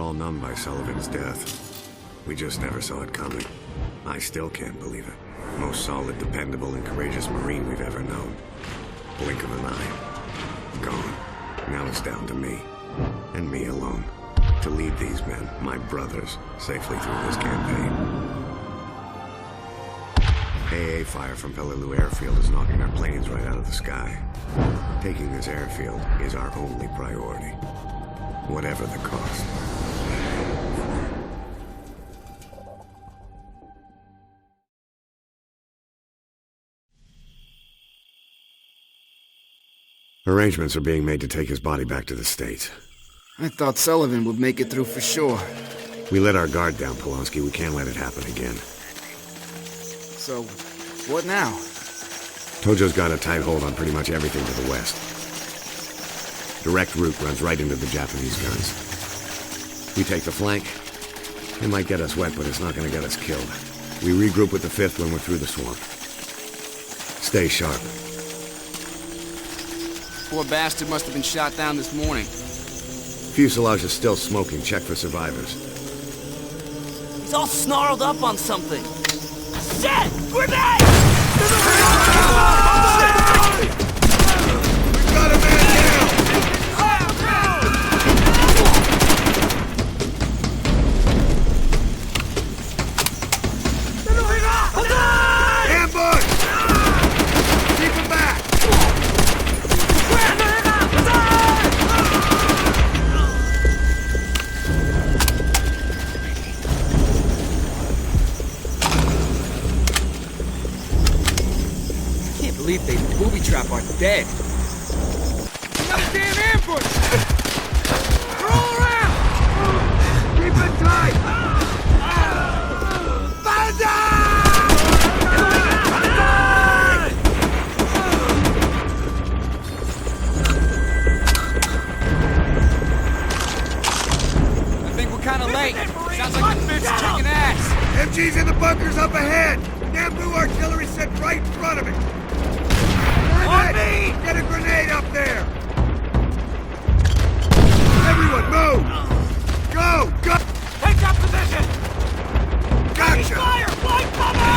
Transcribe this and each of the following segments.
all numb by Sullivan's death. We just never saw it coming. I still can't believe it. Most solid, dependable, and courageous Marine we've ever known. Blink of an eye. Gone. Now it's down to me. And me alone. To lead these men, my brothers, safely through this campaign. AA fire from Peleliu Airfield is knocking our planes right out of the sky. Taking this airfield is our only priority. Whatever the cost. Arrangements are being made to take his body back to the States. I thought Sullivan would make it through for sure. We let our guard down, Polonsky. We can't let it happen again. So, what now? Tojo's got a tight hold on pretty much everything to the west. Direct route runs right into the Japanese guns. We take the flank. It might get us wet, but it's not going to get us killed. We regroup with the 5th when we're through the swamp. Stay sharp. Poor bastard must have been shot down this morning. Fuselage is still smoking. Check for survivors. He's all snarled up on something. Shit! Grenade! We've got a man down! Ambush! Keep him back! I can't believe they booby trap our dead. Another damn ambush! We're all around! Keep it tight! I think we're kinda late. Sounds like the bitch is kicking ass. MG's in the bunkers up ahead! Nambu artillery set right in front of it! On me! Get a grenade up there! Everyone, move! Go! Go! Take up position! Gotcha! Fire! Flight cover!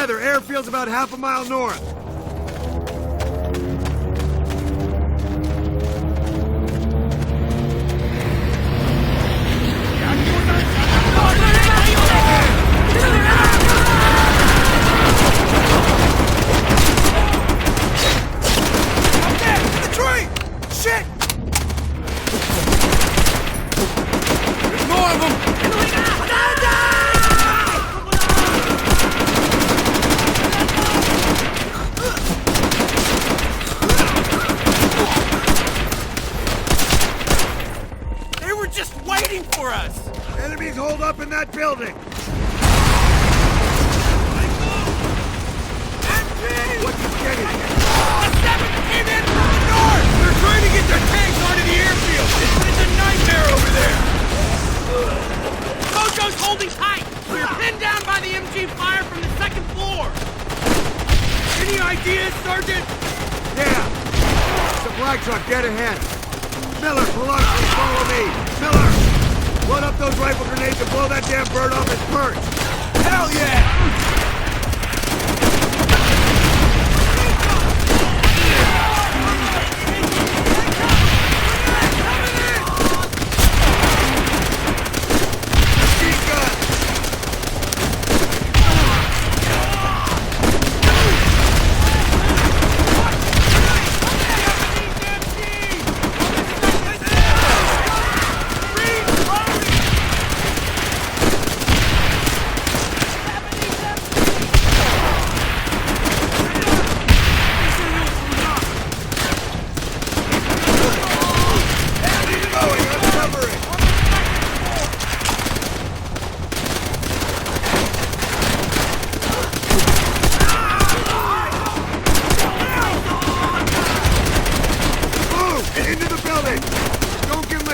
together. Airfield's about half a mile north. Enemies hold up in that building! What's he getting? The 7th came in from the north! They're trying to get their tanks onto the airfield! It's a nightmare over there! Mojo's holding tight! We're pinned down by the MG fire from the 2nd floor! Any ideas, Sergeant? Yeah! Supply truck, dead ahead! Miller, Polanski, follow me! Miller! Load up those rifle grenades and blow that damn bird off its perch! Hell yeah!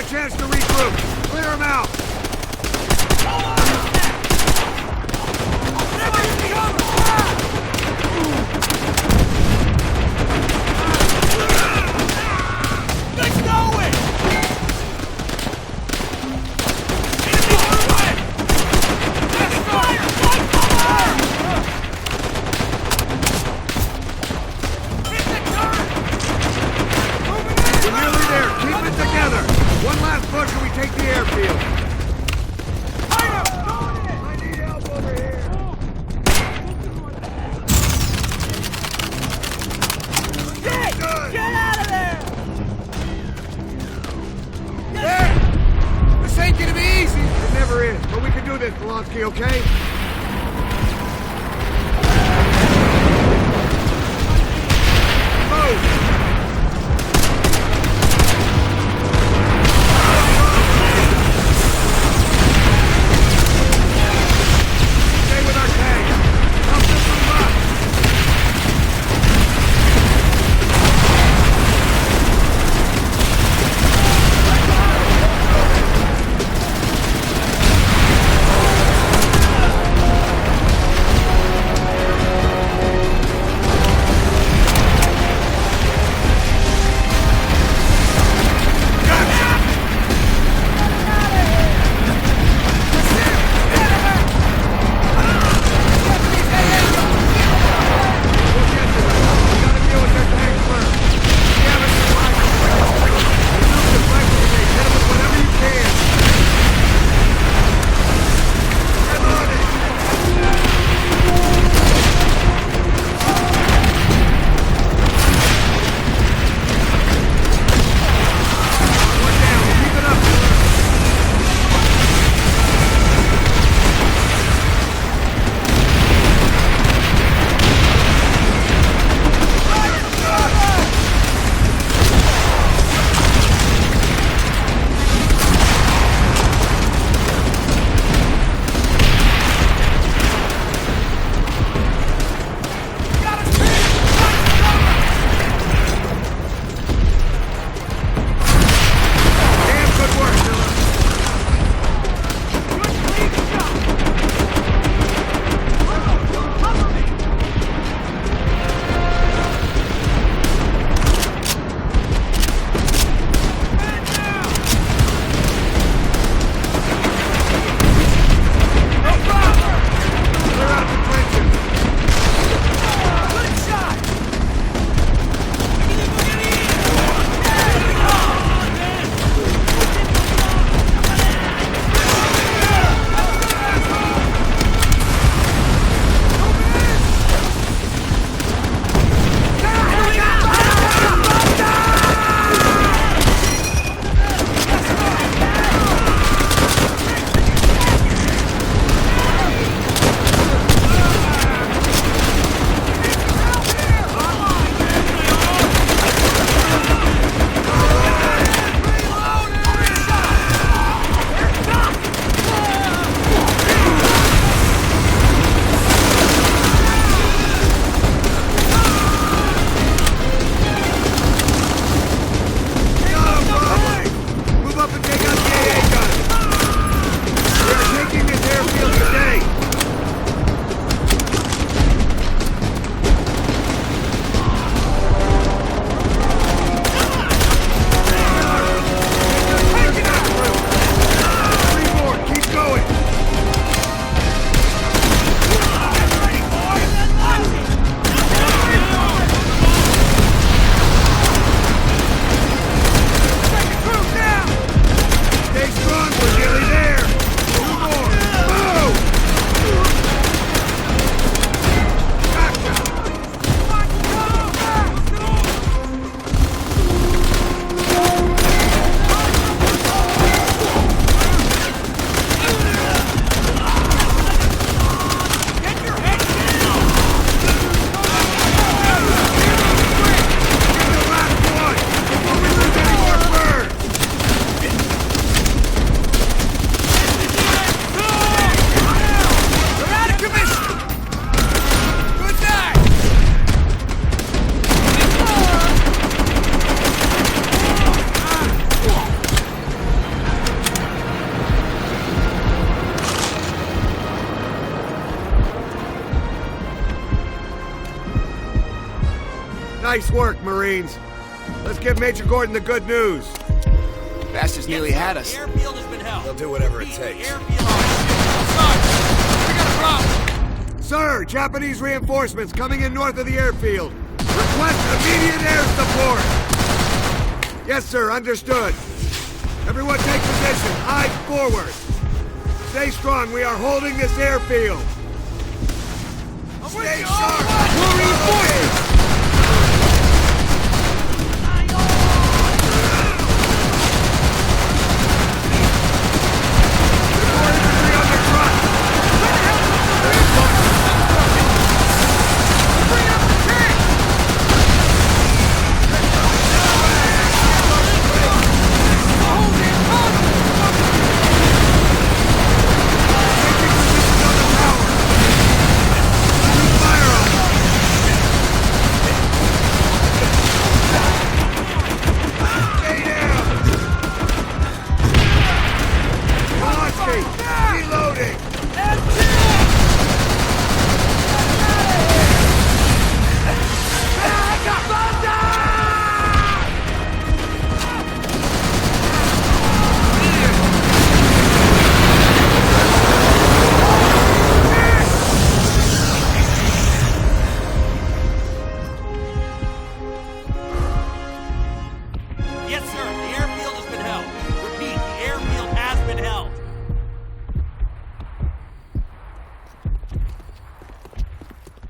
Chance to regroup. Clear them out. Let's go it! We're nearly there. Keep it together. One last push and we take the airfield. I need help over here. Get out of there! There! This ain't gonna be easy. It never is, but we can do this, Polanski, okay? Move! Nice work, Marines. Let's give Major Gordon the good news. Bastards nearly had us. The airfield has been held. They'll do whatever it takes. Sir, Japanese reinforcements coming in north of the airfield. Request immediate air support. Yes, sir, understood. Everyone take position. Eyes forward. Stay strong. We are holding this airfield. Stay sharp. More reinforcements!